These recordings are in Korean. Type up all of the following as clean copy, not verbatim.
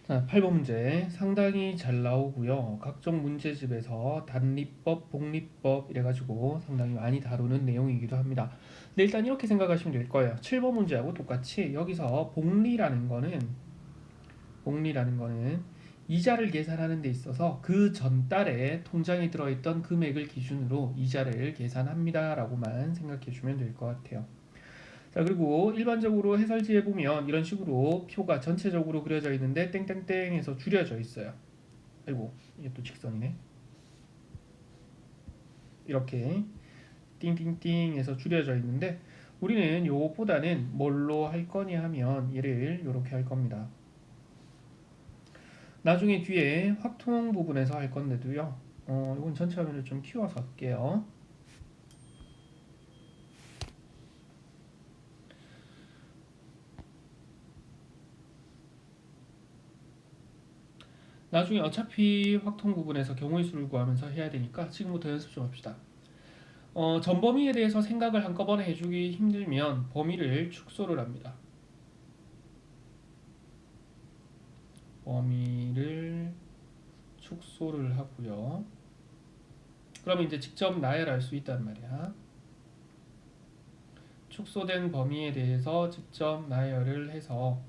자, 8번 문제 상당히 잘 나오고요. 각종 문제집에서 단리법, 복리법 이래가지고 상당히 많이 다루는 내용이기도 합니다. 근데 일단 이렇게 생각하시면 될 거예요. 7번 문제하고 똑같이 여기서 복리라는 거는 이자를 계산하는 데 있어서 그 전달에 통장에 들어있던 금액을 기준으로 이자를 계산합니다 라고만 생각해 주면 될 것 같아요. 자, 그리고 일반적으로 해설지에 보면 이런 식으로 표가 전체적으로 그려져 있는데 땡땡땡에서 줄여져 있어요. 아이고, 이게 또 직선이네. 이렇게 띵띵띵에서 줄여져 있는데 우리는 요것보다는 뭘로 할 거냐 하면 얘를 이렇게 할 겁니다. 나중에 뒤에 확통 부분에서 할 건데도요. 이건 전체 화면을 좀 키워서 할게요. 나중에 어차피 확통 부분에서 경우의 수를 구하면서 해야 되니까 지금부터 연습 좀 합시다. 전 범위에 대해서 생각을 한꺼번에 해주기 힘들면 범위를 축소를 합니다. 범위를 축소를 하고요. 그러면 이제 직접 나열할 수 있단 말이야. 축소된 범위에 대해서 직접 나열을 해서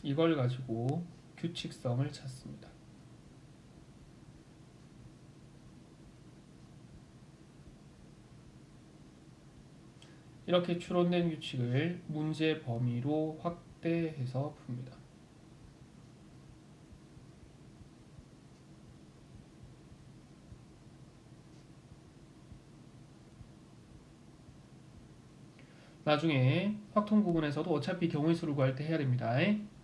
이걸 가지고 규칙성을 찾습니다. 이렇게 추론된 규칙을 문제 범위로 확대해서 풉니다. 나중에 확통 부분에서도 어차피 경우의 수를 구할 때 해야 됩니다.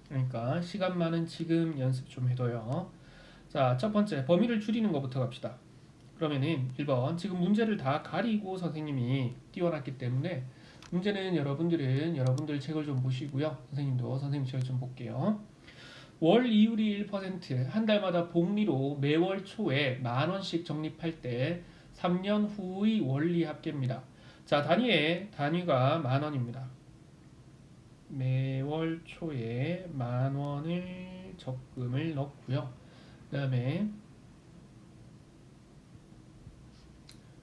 그러니까 시간 많은 지금 연습 좀 해둬요. 자, 첫 번째 범위를 줄이는 것부터 갑시다. 그러면은 1번 지금 문제를 다 가리고 선생님이 띄워놨기 때문에 문제는 여러분들 책을 좀 보시고요. 선생님도 선생님 책을 좀 볼게요. 월 이율이 1%, 한 달마다 복리로 매월 초에 10,000원씩 적립할 때 3년 후의 원리 합계입니다. 자, 단위가 10,000원입니다. 매월 초에 10,000원을 적금을 넣고요. 그 다음에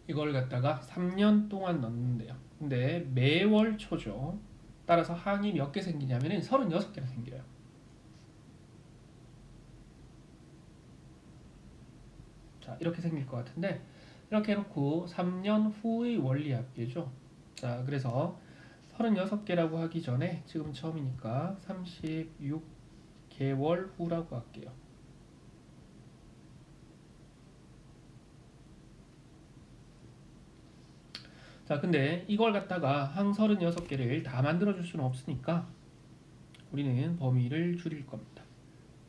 이걸 갖다가 3년 동안 넣는데요. 근데 매월 초죠. 따라서 항이 몇 개 생기냐면은 36개나 생겨요. 자, 이렇게 생길 것 같은데 이렇게 해놓고 3년 후의 원리 합계죠. 자, 그래서 36개라고 하기 전에 지금 처음이니까 36개월 후라고 할게요. 자, 근데 이걸 갖다가 항 36개를 다 만들어줄 수는 없으니까 우리는 범위를 줄일 겁니다.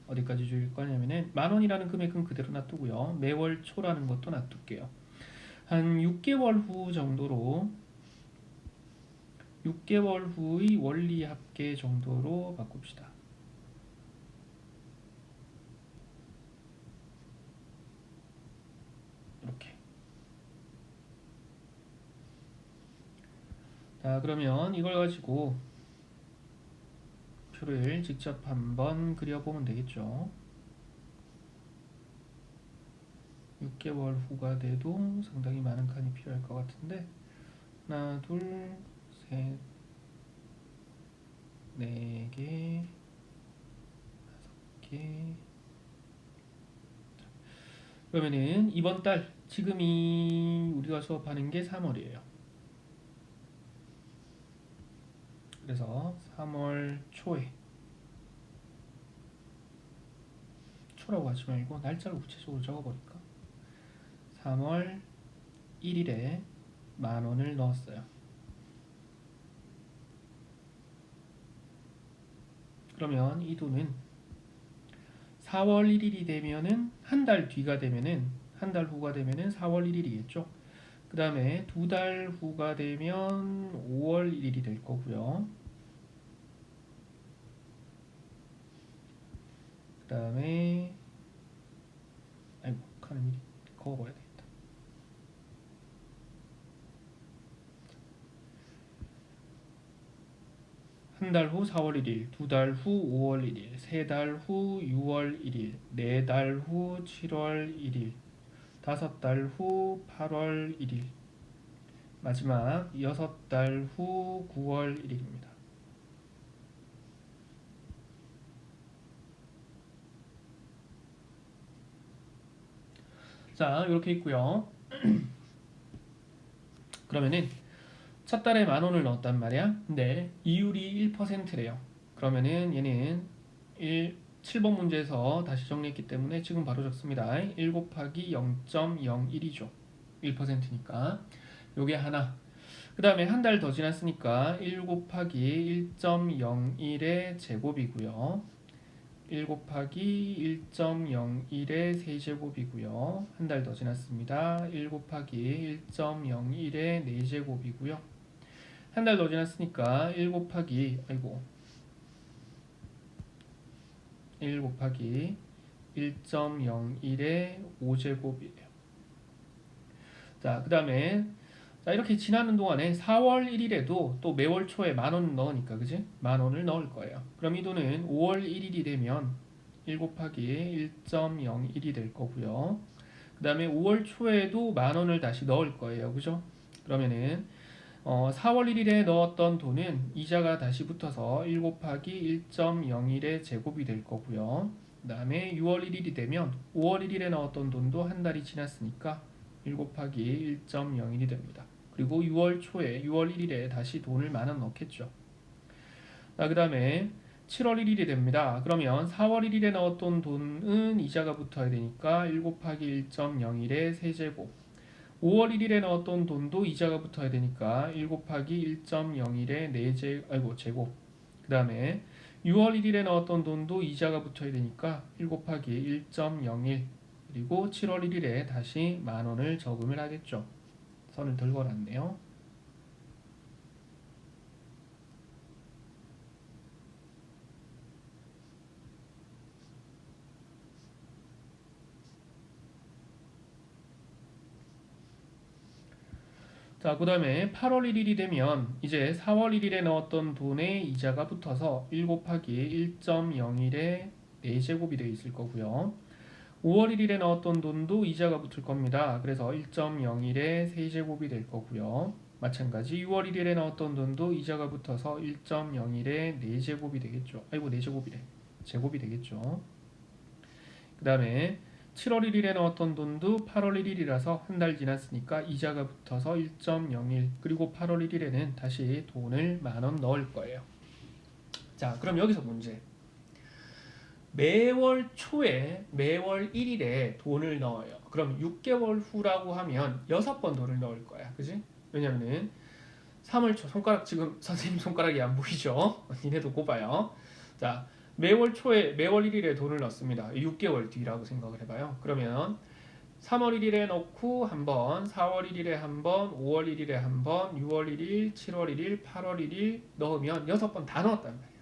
어디까지 줄일 거냐면은 10,000원이라는 금액은 그대로 놔두고요. 매월 초라는 것도 놔둘게요. 한 6개월 후 정도로 6개월 후의 원리 합계 정도로 바꿉시다. 이렇게. 자, 그러면 이걸 가지고 표를 직접 한번 그려보면 되겠죠. 6개월 후가 돼도 상당히 많은 칸이 필요할 것 같은데 하나, 둘, 셋, 네 개, 다섯 개. 그러면은 이번 달 지금이 우리가 수업하는 게 3월이에요. 그래서 3월 초에 초라고 하지 말고 날짜를 구체적으로 적어버릴까? 3월 1일에 10,000원을 넣었어요. 그러면 이 돈은 4월 1일이 되면은 한 달 뒤가 되면은 한 달 후가 되면은 4월 1일이겠죠. 그 다음에 두 달 후가 되면 5월 1일이 될 거고요. 그 다음에 아이고 칸을 미리 그어버려야 되겠다. 한 달 후 4월 1일, 두 달 후 5월 1일, 세 달 후 6월 1일, 네 달 후 7월 1일, 다섯 달 후 8월 1일, 마지막 여섯 달 후 9월 1일입니다. 자, 이렇게 있고요. 그러면은 첫 달에 10,000원을 넣었단 말이야. 근데 이율이 1%래요. 그러면은 얘는 7번 문제에서 다시 정리했기 때문에 지금 바로 적습니다. 1 곱하기 0.01이죠. 1%니까. 요게 하나. 그 다음에 한 달 더 지났으니까 1 곱하기 1.01의 제곱이고요. 1 곱하기 1.01의 세제곱이고요. 한 달 더 지났습니다. 1 곱하기 1.01의 4제곱이고요. 한 달 더 지났으니까 1 곱하기 1.01의 5제곱이에요. 자, 그 다음에 이렇게 지나는 동안에 4월 1일에도 또 매월 초에 10,000원 넣으니까 그지? 10,000원을 넣을 거예요. 그럼 이 돈은 5월 1일이 되면 1 곱하기 1.01이 될 거고요. 그 다음에 5월 초에도 10,000원을 다시 넣을 거예요. 그죠? 그러면은 4월 1일에 넣었던 돈은 이자가 다시 붙어서 1 곱하기 1.01의 제곱이 될 거고요. 그 다음에 6월 1일이 되면 5월 1일에 넣었던 돈도 한 달이 지났으니까 1 곱하기 1.01이 됩니다. 그리고 6월 초에 6월 1일에 다시 돈을 10,000원 넣겠죠. 그 다음에 7월 1일이 됩니다. 그러면 4월 1일에 넣었던 돈은 이자가 붙어야 되니까 1 곱하기 1.01의 세제곱. 5월 1일에 넣었던 돈도 이자가 붙어야 되니까 1 곱하기 1.01의 제곱. 그 다음에 6월 1일에 넣었던 돈도 이자가 붙어야 되니까 1 곱하기 1.01. 그리고 7월 1일에 다시 10,000원을 저금을 하겠죠. 선을 덜걸었네요. 자, 그 다음에 8월 1일이 되면 이제 4월 1일에 넣었던 돈에 이자가 붙어서 1 곱하기 1.01의 4제곱이 되어 있을 거고요. 5월 1일에 넣었던 돈도 이자가 붙을 겁니다. 그래서 1.01의 세제곱이 될 거고요. 마찬가지 6월 1일에 넣었던 돈도 이자가 붙어서 1.01의 4제곱이 되겠죠. 4제곱이래. 제곱이 되겠죠. 그 다음에 7월 1일에 넣었던 돈도 8월 1일이라서 한 달 지났으니까 이자가 붙어서 1.01. 그리고 8월 1일에는 다시 돈을 10,000원 넣을 거예요. 자, 그럼 여기서 문제. 매월 초에 매월 1일에 돈을 넣어요. 그럼 6개월 후라고 하면 6번 돈을 넣을 거야. 그지? 왜냐면은 3월 초 손가락 지금 선생님 손가락이 안 보이죠? 니네도 꼽아요. 자, 매월 초에 매월 1일에 돈을 넣습니다. 6개월 뒤라고 생각을 해봐요. 그러면 3월 1일에 넣고 한번, 4월 1일에 한번, 5월 1일에 한번, 6월 1일, 7월 1일, 8월 1일 넣으면 6번 다 넣었단 말이야.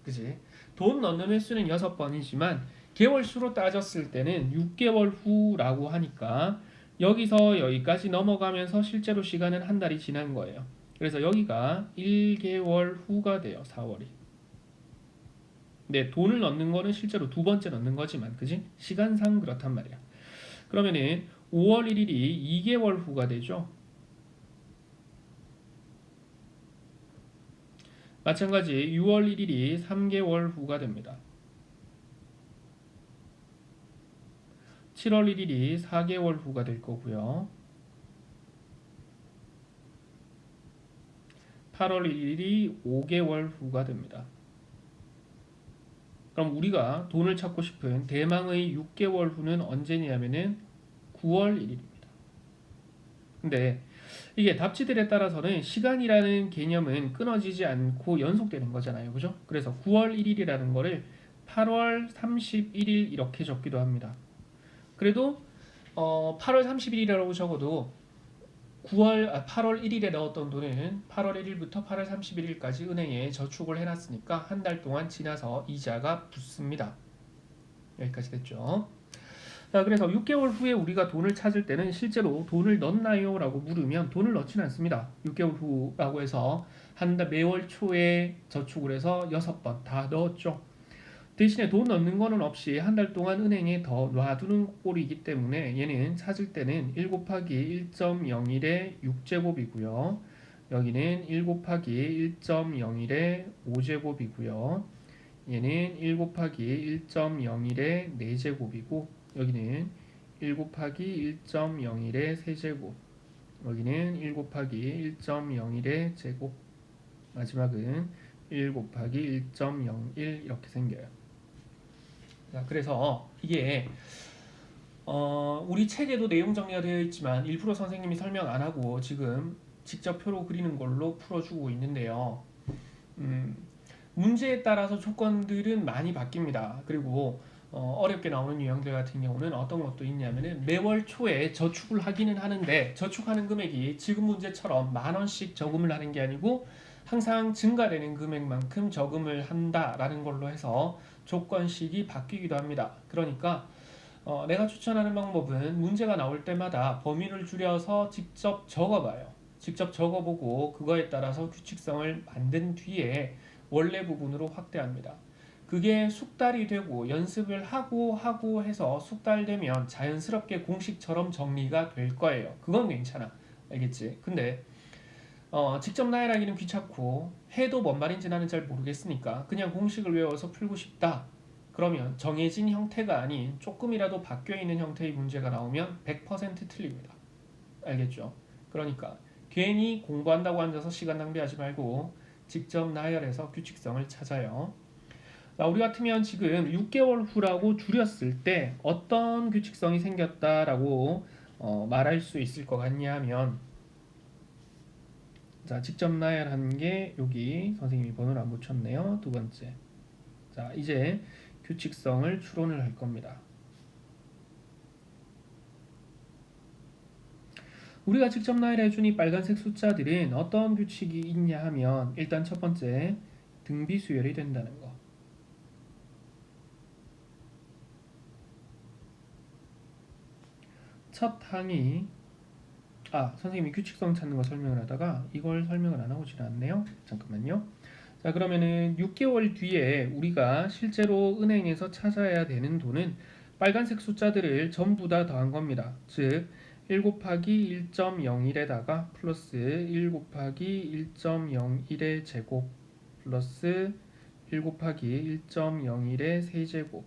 그지? 돈 넣는 횟수는 6번이지만 개월수로 따졌을 때는 6개월 후라고 하니까 여기서 여기까지 넘어가면서 실제로 시간은 한 달이 지난 거예요. 그래서 여기가 1개월 후가 돼요. 4월이. 네, 돈을 넣는 거는 실제로 두 번째 넣는 거지만 그지? 시간상 그렇단 말이야. 그러면은 5월 1일이 2개월 후가 되죠. 마찬가지 6월 1일이 3개월 후가 됩니다. 7월 1일이 4개월 후가 될 거고요. 8월 1일이 5개월 후가 됩니다. 그럼 우리가 돈을 찾고 싶은 대망의 6개월 후는 언제냐면은 9월 1일입니다. 근데 이게 답지들에 따라서는 시간이라는 개념은 끊어지지 않고 연속되는 거잖아요. 그죠? 그래서 9월 1일이라는 거를 8월 31일 이렇게 적기도 합니다. 그래도 8월 31일이라고 적어도 8월 1일에 넣었던 돈은 8월 1일부터 8월 31일까지 은행에 저축을 해놨으니까 한 달 동안 지나서 이자가 붙습니다. 여기까지 됐죠? 자, 그래서 6개월 후에 우리가 돈을 찾을 때는 실제로 돈을 넣나요? 라고 물으면 돈을 넣지는 않습니다. 6개월 후라고 해서 한 달 매월 초에 저축을 해서 6번 다 넣었죠. 대신에 돈 넣는 거는 없이 한 달 동안 은행에 더 놔두는 꼴이기 때문에 얘는 찾을 때는 1 곱하기 1.01의 6제곱이고요. 여기는 1 곱하기 1.01의 5제곱이고요. 얘는 1 곱하기 1.01의 4제곱이고 여기는 1 곱하기 1.01의 세제곱, 여기는 1 곱하기 1.01의 제곱, 마지막은 1 곱하기 1.01 이렇게 생겨요. 자, 그래서 이게 우리 책에도 내용 정리가 되어 있지만 1% 선생님이 설명 안 하고 지금 직접 표로 그리는 걸로 풀어주고 있는데요. 문제에 따라서 조건들은 많이 바뀝니다. 그리고 어렵게 나오는 유형들 같은 경우는 어떤 것도 있냐면은 매월 초에 저축을 하기는 하는데 저축하는 금액이 지금 문제처럼 10,000원씩 저금을 하는 게 아니고 항상 증가되는 금액만큼 저금을 한다라는 걸로 해서 조건식이 바뀌기도 합니다. 그러니까 내가 추천하는 방법은 문제가 나올 때마다 범위를 줄여서 직접 적어봐요. 직접 적어보고 그거에 따라서 규칙성을 만든 뒤에 원래 부분으로 확대합니다. 그게 숙달이 되고 연습을 하고 해서 숙달되면 자연스럽게 공식처럼 정리가 될 거예요. 그건 괜찮아. 알겠지? 근데 직접 나열하기는 귀찮고 해도 뭔 말인지 나는 잘 모르겠으니까 그냥 공식을 외워서 풀고 싶다. 그러면 정해진 형태가 아닌 조금이라도 바뀌어있는 형태의 문제가 나오면 100% 틀립니다. 알겠죠? 그러니까 괜히 공부한다고 앉아서 시간 낭비하지 말고 직접 나열해서 규칙성을 찾아요. 자, 우리 같으면 지금 6개월 후라고 줄였을 때 어떤 규칙성이 생겼다라고 말할 수 있을 것 같냐 하면, 자, 직접 나열한 게 여기 선생님이 번호를 안 붙였네요. 두 번째. 자, 이제 규칙성을 추론을 할 겁니다. 우리가 직접 나열해준 이 빨간색 숫자들은 어떤 규칙이 있냐 하면 일단 첫 번째 등비 수열이 된다는 거. 첫 항이 선생님이 규칙성 찾는 거 설명을 하다가 이걸 설명을 안 하고 지나갔네요. 잠깐만요. 자, 그러면은 6개월 뒤에 우리가 실제로 은행에서 찾아야 되는 돈은 빨간색 숫자들을 전부 다 더한 겁니다. 즉 1 곱하기 1.01에다가 플러스 1 곱하기 1.01의 제곱 플러스 1 곱하기 1.01의 세제곱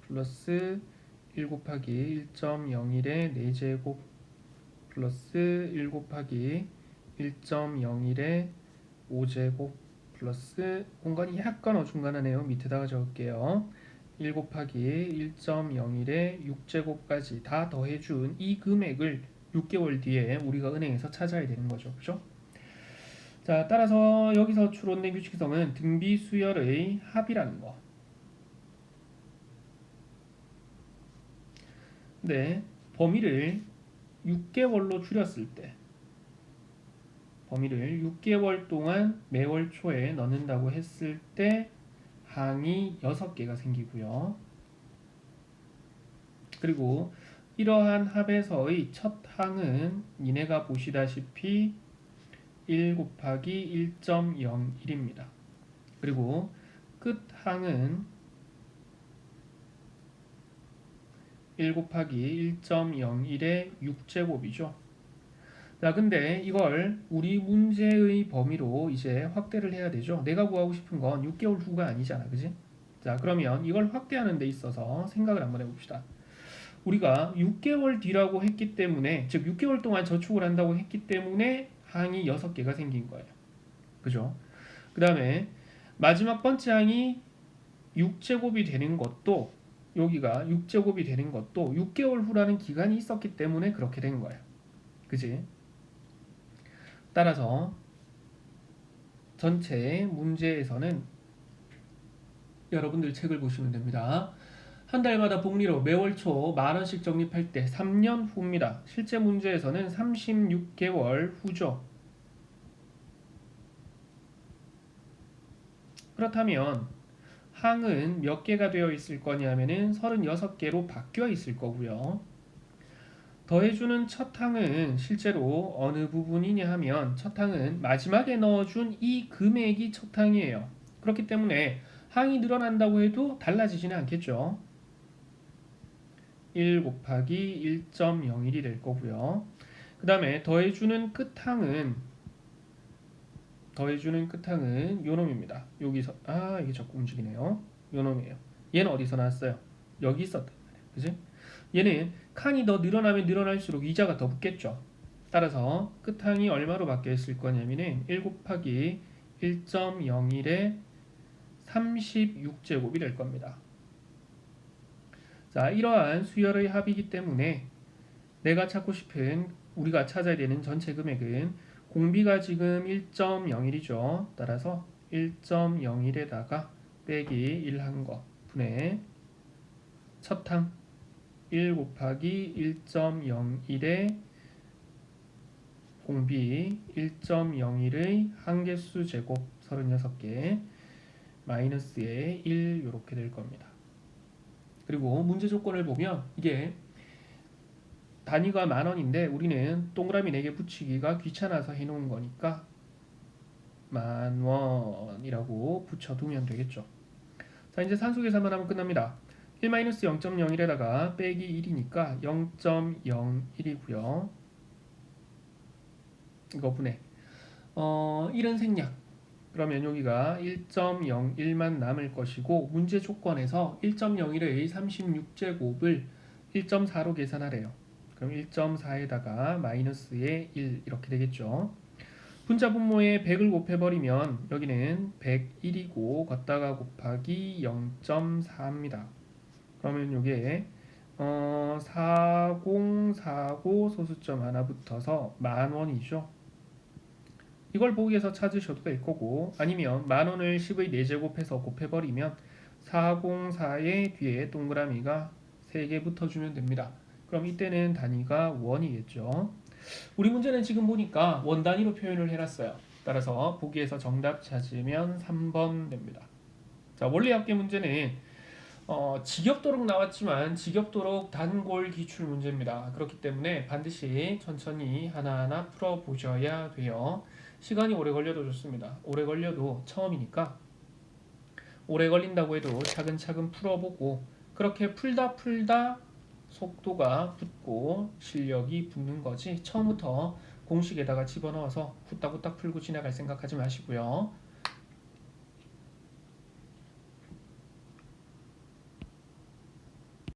플러스 1 곱하기 1.01의 4제곱 플러스 1 곱하기 1.01의 5제곱 플러스 공간이 약간 어중간하네요. 밑에다가 적을게요. 1 곱하기 1.01의 6제곱까지 다 더해준 이 금액을 6개월 뒤에 우리가 은행에서 찾아야 되는 거죠. 그죠? 자, 따라서 여기서 추론된 규칙성은 등비 수열의 합이라는 거. 근데 범위를 6개월로 줄였을 때 범위를 6개월 동안 매월 초에 넣는다고 했을 때 항이 6개가 생기고요. 그리고 이러한 합에서의 첫 항은 니네가 보시다시피 1 곱하기 1.01입니다. 그리고 끝 항은 1 곱하기 1.01의 6제곱이죠. 자, 근데 이걸 우리 문제의 범위로 이제 확대를 해야 되죠. 내가 구하고 싶은 건 6개월 후가 아니잖아. 그지? 자, 그러면 이걸 확대하는 데 있어서 생각을 한번 해봅시다. 우리가 6개월 뒤라고 했기 때문에, 즉 6개월 동안 저축을 한다고 했기 때문에 항이 6개가 생긴 거예요. 그죠? 그 다음에 마지막 번째 항이 6제곱이 되는 것도, 여기가 6제곱이 되는 것도 6개월 후라는 기간이 있었기 때문에 그렇게 된 거예요. 그지? 따라서 전체 문제에서는 여러분들 책을 보시면 됩니다. 한 달마다 복리로 매월 초 10,000원씩 적립할 때 3년 후입니다. 실제 문제에서는 36개월 후죠. 그렇다면 항은 몇 개가 되어 있을 거냐면은 36개로 바뀌어 있을 거고요. 더해주는 첫 항은 실제로 어느 부분이냐 하면 첫 항은 마지막에 넣어준 이 금액이 첫 항이에요. 그렇기 때문에 항이 늘어난다고 해도 달라지지는 않겠죠. 1 곱하기 1.01이 될 거고요. 그 다음에 더해주는 끝항은 요 놈입니다. 여기서 이게 자꾸 움직이네요. 요 놈이에요. 얘는 어디서 나왔어요? 여기 있었단 말이에요. 그지? 얘는 칸이 더 늘어나면 늘어날수록 이자가 더 붙겠죠. 따라서 끝항이 얼마로 바뀌어 있을 거냐면은 1 곱하기 1.01의 36제곱이 될 겁니다. 자, 이러한 수열의 합이기 때문에 내가 찾고 싶은 우리가 찾아야 되는 전체 금액은 공비가 지금 1.01이죠. 따라서 1.01에다가 빼기 1 한 거 분의 첫 항 1 곱하기 1.01의 공비 1.01의 항개수 제곱 36개 마이너스의 1 이렇게 될 겁니다. 그리고 문제 조건을 보면 이게 단위가 10,000원인데 우리는 동그라미 4개 붙이기가 귀찮아서 해놓은 거니까 10,000원이라고 붙여두면 되겠죠. 자, 이제 산수계산만 하면 끝납니다. 1-0.01에다가 빼기 1이니까 0.01이고요. 이거 분해 1은 생략. 그러면 여기가 1.01만 남을 것이고 문제 조건에서 1.01의 36제곱을 1.4로 계산하래요. 그럼 1.4에다가 마이너스의 1 이렇게 되겠죠. 분자 분모에 100을 곱해버리면 여기는 101이고 걷다가 곱하기 0.4입니다. 그러면 이게 4049 소수점 하나 붙어서 10,000원이죠. 이걸 보기 위해서 찾으셔도 될 거고 아니면 10,000원을 10의 4제곱해서 곱해버리면 404의 뒤에 동그라미가 3개 붙어주면 됩니다. 그럼 이때는 단위가 원이겠죠. 우리 문제는 지금 보니까 원 단위로 표현을 해놨어요. 따라서 보기에서 정답 찾으면 3번 됩니다. 자, 원래 합계 문제는 지겹도록 나왔지만 지겹도록 단골 기출 문제입니다. 그렇기 때문에 반드시 천천히 하나하나 풀어보셔야 돼요. 시간이 오래 걸려도 좋습니다. 오래 걸려도 처음이니까 오래 걸린다고 해도 차근차근 풀어보고 그렇게 풀다 속도가 붙고 실력이 붙는 거지 처음부터 공식에다가 집어넣어서 후딱후딱 풀고 지나갈 생각하지 마시고요.